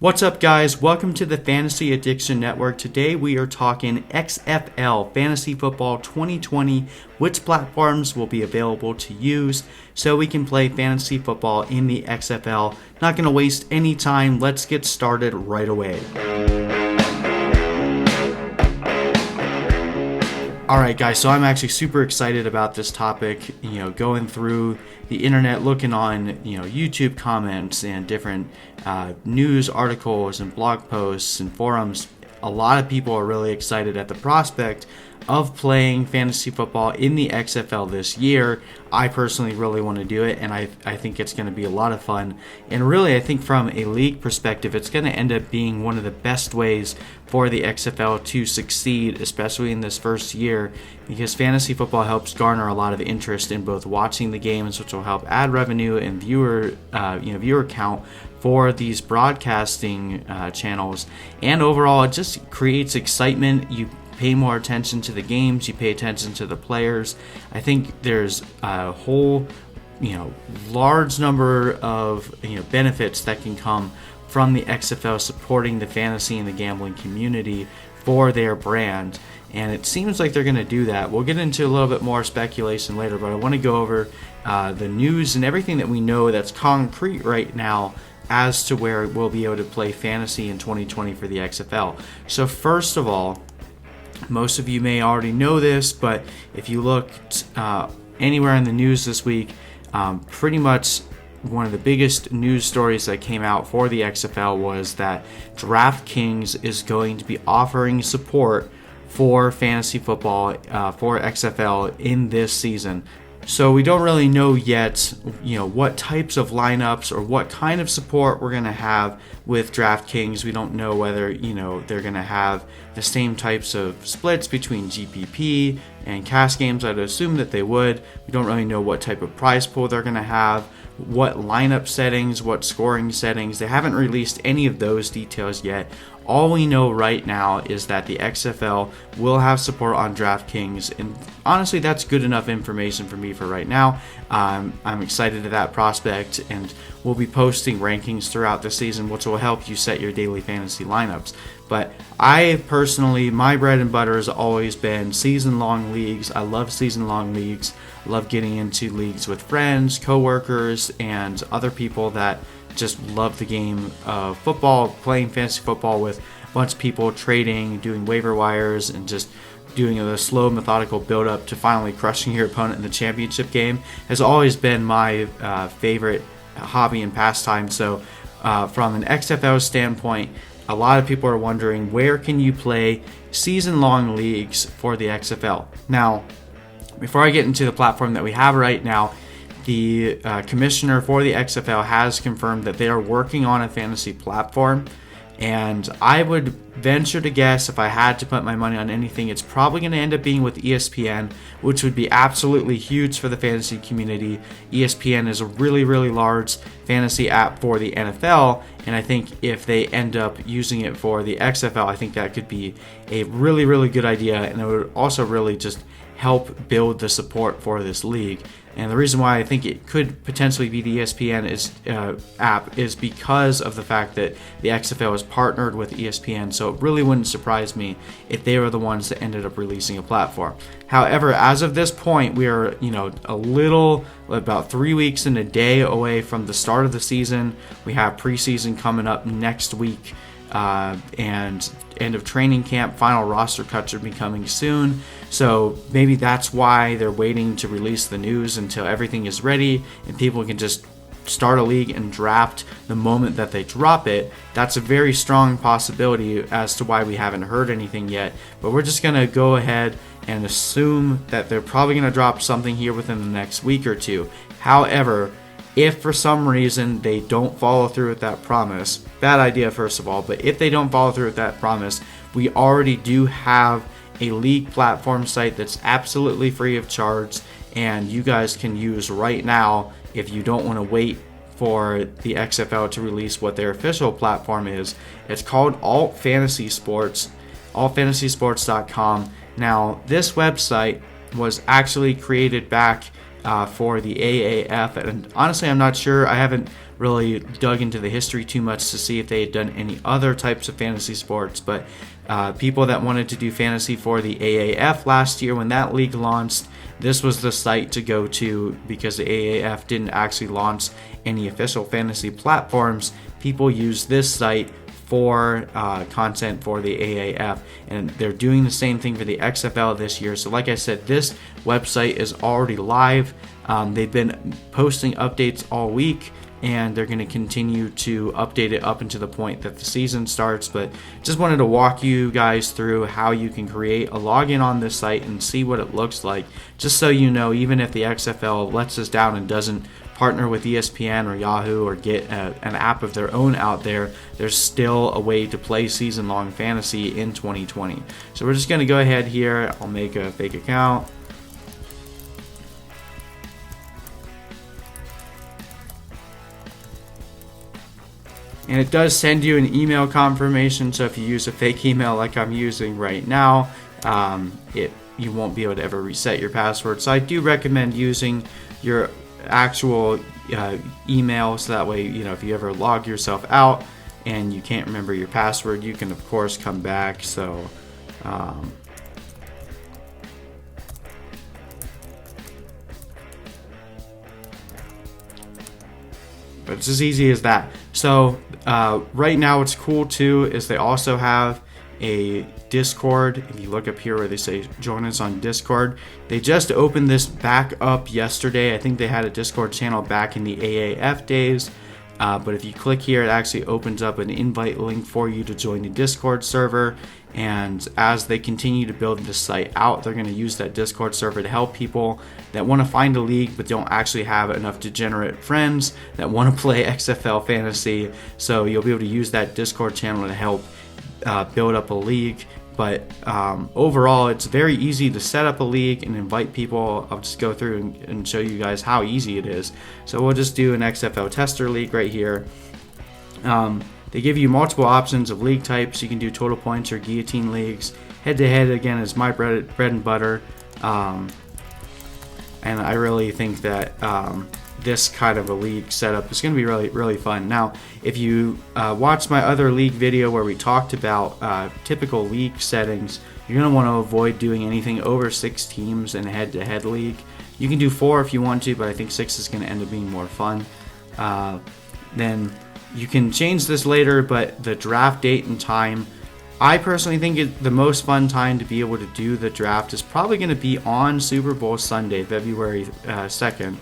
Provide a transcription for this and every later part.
What's up, guys? Welcome to the Fantasy Addiction Network. Today we are talking XFL Fantasy Football 2020, which platforms will be available to use so we can play fantasy football in the XFL. Not going to waste any time. Let's get started right away. Alright guys, so I'm actually super excited about this topic, going through the internet, looking on, YouTube comments and different news articles and blog posts and forums. A lot of people are really excited at the prospect of playing fantasy football in the XFL this year. I personally really want to do it, and I think it's going to be a lot of fun. And really, I think from a league perspective, it's going to end up being one of the best ways for the XFL to succeed, especially in this first year, because fantasy football helps garner a lot of interest in both watching the games, which will help add revenue and viewer count for these broadcasting channels, and overall it just creates excitement. You pay more attention to the games, you pay attention to the players. I think there's a whole large number of benefits that can come from the XFL supporting the fantasy and the gambling community for their brand, and it seems like they're going to do that. We'll get into a little bit more speculation later, but I want to go over the news and everything that we know that's concrete right now as to where we'll be able to play fantasy in 2020 for the XFL. So first of all, most of you may already know this, but if you looked anywhere in the news this week, pretty much one of the biggest news stories that came out for the XFL was that DraftKings is going to be offering support for fantasy football for XFL in this season. So we don't really know yet, what types of lineups or what kind of support we're going to have with DraftKings. We don't know whether, they're going to have the same types of splits between GPP and cash games. I'd assume that they would. We don't really know what type of prize pool they're going to have, what lineup settings, what scoring settings. They haven't released any of those details yet. All we know right now is that the XFL will have support on DraftKings, and honestly, that's good enough information for me for right now. I'm excited at that prospect, and we'll be posting rankings throughout the season, which will help you set your daily fantasy lineups. But I personally, my bread and butter has always been season-long leagues. I love season-long leagues. I love getting into leagues with friends, coworkers, and other people that just love the game of football, playing fantasy football with a bunch of people, trading, doing waiver wires, and just doing a slow, methodical build-up to finally crushing your opponent in the championship game has always been my favorite hobby and pastime. So from an XFL standpoint, a lot of people are wondering, where can you play season-long leagues for the XFL? Now, before I get into the platform that we have right now, the commissioner for the XFL has confirmed that they are working on a fantasy platform, and I would venture to guess, if I had to put my money on anything, it's probably going to end up being with ESPN, which would be absolutely huge for the fantasy community. ESPN is a really, really large fantasy app for the NFL, and I think if they end up using it for the XFL, I think that could be a really, really good idea, and it would also really just help build the support for this league. And the reason why I think it could potentially be the ESPN app is because of the fact that the XFL is partnered with ESPN, so it really wouldn't surprise me if they were the ones that ended up releasing a platform. However, as of this point, we are about 3 weeks and a day away from the start of the season. We have preseason coming up next week, and end of training camp, final roster cuts should be coming soon. So maybe that's why they're waiting to release the news until everything is ready and people can just start a league and draft the moment that they drop it. That's a very strong possibility as to why we haven't heard anything yet, but we're just going to go ahead and assume that they're probably going to drop something here within the next week or two. However, if for some reason they don't follow through with that promise, bad idea first of all, but if they don't follow through with that promise, we already do have a league platform site that's absolutely free of charge, and you guys can use right now if you don't want to wait for the XFL to release what their official platform is. It's called ALTFantasySports, ALTFantasySports.com. Now, this website was actually created back for the AAF, and honestly, I'm not sure. I haven't really dug into the history too much to see if they had done any other types of fantasy sports, but people that wanted to do fantasy for the AAF last year when that league launched, this was the site to go to because the AAF didn't actually launch any official fantasy platforms. People use this site for content for the AAF, and they're doing the same thing for the XFL this year. So like I said, this website is already live. They've been posting updates all week, and they're going to continue to update it up until the point that the season starts. But just wanted to walk you guys through how you can create a login on this site and see what it looks like, just so you know, even if the XFL lets us down and doesn't partner with ESPN or Yahoo or get an app of their own out there, there's still a way to play season-long fantasy in 2020. So we're just going to go ahead here. I'll make a fake account. And it does send you an email confirmation, so if you use a fake email like I'm using right now, you won't be able to ever reset your password. So I do recommend using your actual email, so that way, if you ever log yourself out and you can't remember your password, you can of course come back. So but it's as easy as that. So right now what's cool too is they also have a Discord. If you look up here where they say join us on Discord, they just opened this back up yesterday. I think they had a Discord channel back in the AAF days, but if you click here, it actually opens up an invite link for you to join the Discord server. And as they continue to build this site out, they're going to use that Discord server to help people that want to find a league but don't actually have enough degenerate friends that want to play XFL fantasy. So you'll be able to use that Discord channel to help build up a league. But overall, it's very easy to set up a league and invite people. I'll just go through and show you guys how easy it is. So we'll just do an XFL tester league right here. They give you multiple options of league types. You can do total points or guillotine leagues. Head-to-head, again, is my bread and butter. And I really think that this kind of a league setup is going to be really, really fun. Now, if you watch my other league video where we talked about typical league settings, you're going to want to avoid doing anything over 6 teams in a head-to-head league. You can do 4 if you want to, but I think 6 is going to end up being more fun. Then you can change this later, but the draft date and time, I personally think the most fun time to be able to do the draft is probably going to be on Super Bowl Sunday, February 2nd.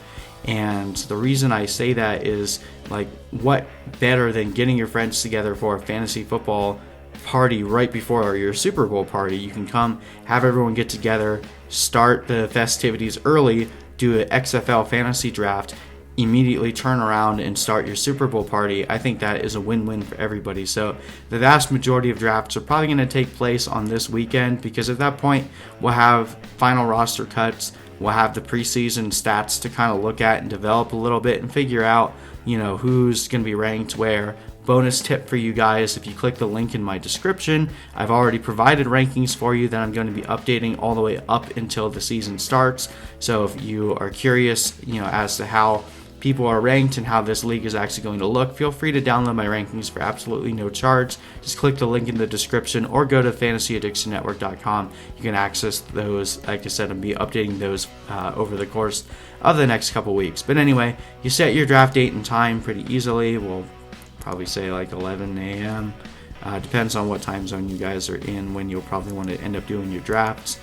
And the reason I say that is, like, what better than getting your friends together for a fantasy football party right before your Super Bowl party? You can come, have everyone get together, start the festivities early, do an XFL fantasy draft, immediately turn around and start your Super Bowl party. I think that is a win-win for everybody. So the vast majority of drafts are probably going to take place on this weekend, because at that point we'll have final roster cuts, we'll have the preseason stats to kind of look at and develop a little bit and figure out, who's going to be ranked where. Bonus tip for you guys, if you click the link in my description, I've already provided rankings for you that I'm going to be updating all the way up until the season starts. So if you are curious, as to how people are ranked and how this league is actually going to look, feel free to download my rankings for absolutely no charge. Just click the link in the description or go to fantasyaddictionnetwork.com. You can access those. Like I said, I'll be updating those over the course of the next couple weeks. But anyway, you set your draft date and time pretty easily. We'll probably say like 11 a.m. Depends on what time zone you guys are in when you'll probably want to end up doing your drafts.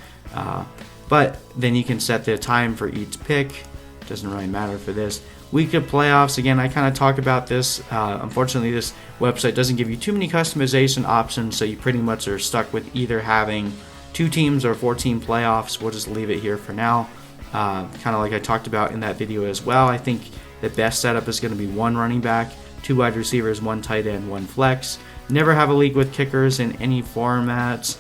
But then you can set the time for each pick. Doesn't really matter for this. Week of playoffs, again, I kind of talked about this. Unfortunately, this website doesn't give you too many customization options, so you pretty much are stuck with either having 2 teams or 4-team playoffs. We'll just leave it here for now. Kind of like I talked about in that video as well. I think the best setup is going to be 1 running back, 2 wide receivers, 1 tight end, 1 flex. Never have a league with kickers in any formats.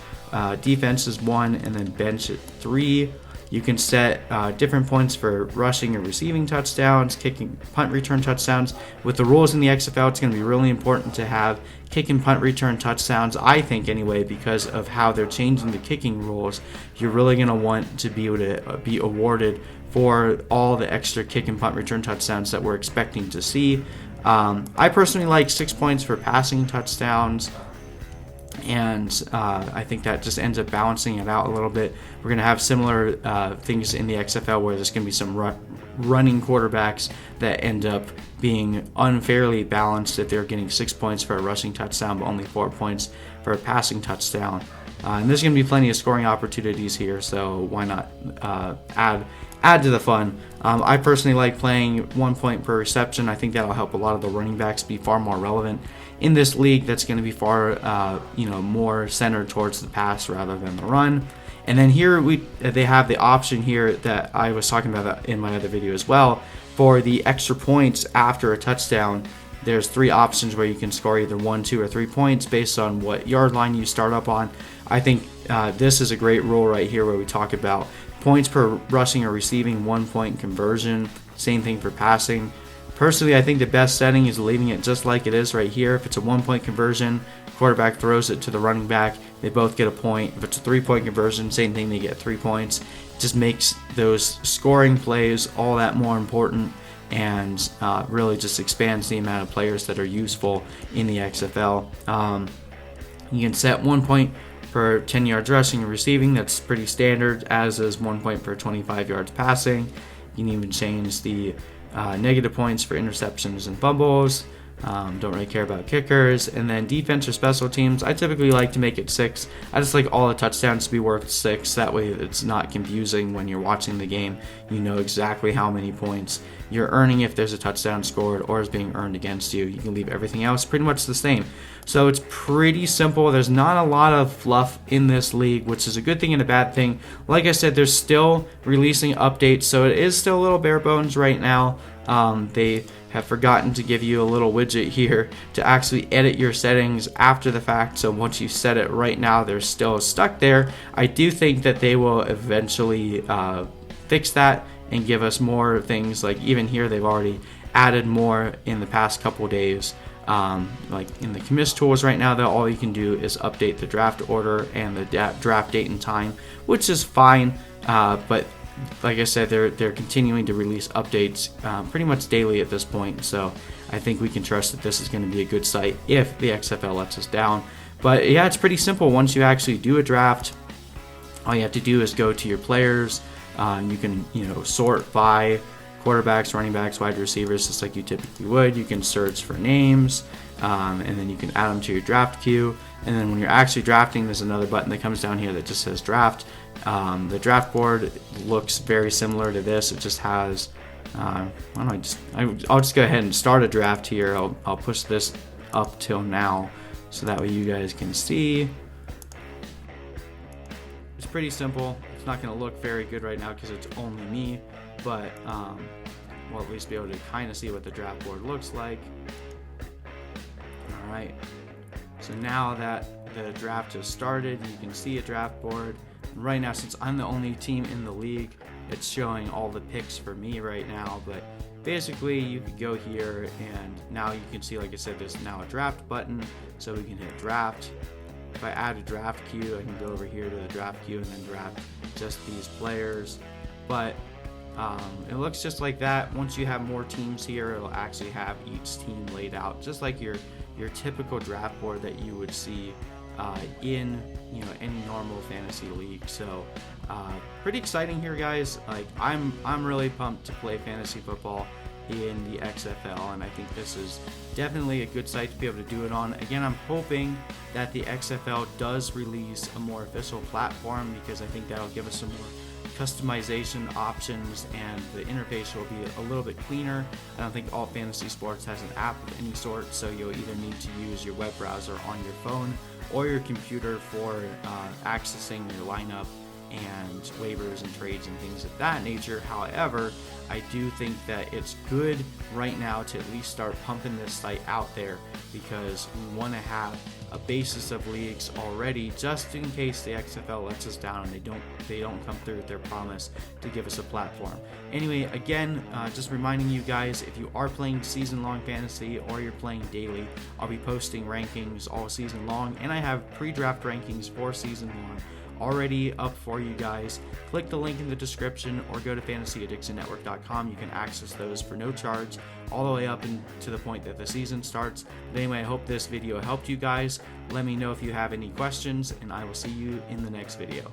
Defense is 1, and then bench at 3. You can set different points for rushing and receiving touchdowns, kicking, punt return touchdowns. With the rules in the XFL, it's going to be really important to have kick and punt return touchdowns, I think anyway, because of how they're changing the kicking rules. You're really going to want to be able to be awarded for all the extra kick and punt return touchdowns that we're expecting to see. I personally like 6 points for passing touchdowns, and I think that just ends up balancing it out a little bit. We're going to have similar things in the XFL where there's going to be some running quarterbacks that end up being unfairly balanced if they're getting 6 points for a rushing touchdown but only 4 points for a passing touchdown. And there's going to be plenty of scoring opportunities here, so why not add to the fun. I personally like playing 1 point per reception. I think that'll help a lot of the running backs be far more relevant in this league. That's going to be far more centered towards the pass rather than the run. And then here they have the option here that I was talking about in my other video as well for the extra points after a touchdown. There's 3 options where you can score either 1, 2, or 3 points based on what yard line you start up on. I think this is a great rule right here where we talk about points per rushing or receiving, 1 point conversion, same thing for passing. Personally, I think the best setting is leaving it just like it is right here. If it's a 1 point conversion, quarterback throws it to the running back, they both get a point. If it's a 3 point conversion, same thing, they get 3 points. It just makes those scoring plays all that more important, and really just expands the amount of players that are useful in the XFL. You can set 1 point per 10 yards rushing and receiving. That's pretty standard, as is 1 point per 25 yards passing. You can even change the negative points for interceptions and fumbles. Don't really care about kickers. And then defense or special teams, I typically like to make it 6. I just like all the touchdowns to be worth 6. That way it's not confusing when you're watching the game. You know exactly how many points you're earning if there's a touchdown scored or is being earned against you. You can leave everything else pretty much the same. So it's pretty simple. There's not a lot of fluff in this league, which is a good thing and a bad thing. Like I said, they're still releasing updates, so it is still a little bare bones right now. They have forgotten to give you a little widget here to actually edit your settings after the fact. So once you set it right now, they're still stuck there. I do think that they will eventually fix that and give us more things. Like even here, they've already added more in the past couple days. Like in the commiss tools right now, that all you can do is update the draft order and the draft date and time, which is fine. But like I said, they're continuing to release updates pretty much daily at this point. So I think we can trust that this is going to be a good site if the XFL lets us down. But yeah, it's pretty simple. Once you actually do a draft, all you have to do is go to your players. You can sort by quarterbacks, running backs, wide receivers, just like you typically would. You can search for names, and then you can add them to your draft queue. And then when you're actually drafting, there's another button that comes down here that just says draft. The draft board looks very similar to this. It just has, I'll just go ahead and start a draft here. I'll push this up till now so that way you guys can see. It's pretty simple. It's not going to look very good right now because it's only me, but we'll at least be able to kind of see what the draft board looks like. All right. So now that the draft has started, you can see a draft board. Right now, since I'm the only team in the league, it's showing all the picks for me right now. But basically, you could go here, and now you can see, like I said, there's now a draft button, so we can hit draft. If I add a draft queue, I can go over here to the draft queue and then draft just these players. But it looks just like that. Once you have more teams here, it'll actually have each team laid out, just like your typical draft board that you would see in any normal fantasy league. So pretty exciting here, guys. Like I'm really pumped to play fantasy football in the XFL, and I think this is definitely a good site to be able to do it on. Again, I'm hoping that the XFL does release a more official platform, because I think that'll give us some more customization options and the interface will be a little bit cleaner. I don't think ALTFantasySports has an app of any sort, so you'll either need to use your web browser on your phone or your computer for accessing your lineup and waivers and trades and things of that nature. However, I do think that it's good right now to at least start pumping this site out there, because we want to have a basis of leagues already, just in case the XFL lets us down and they don't come through with their promise to give us a platform. Anyway, again, just reminding you guys, if you are playing season-long fantasy or you're playing daily, I'll be posting rankings all season long, and I have pre-draft rankings for season long already up for you guys. Click the link in the description or go to fantasyaddictionnetwork.com. You can access those for no charge all the way up to the point that the season starts. But anyway, I hope this video helped you guys. Let me know if you have any questions, and I will see you in the next video.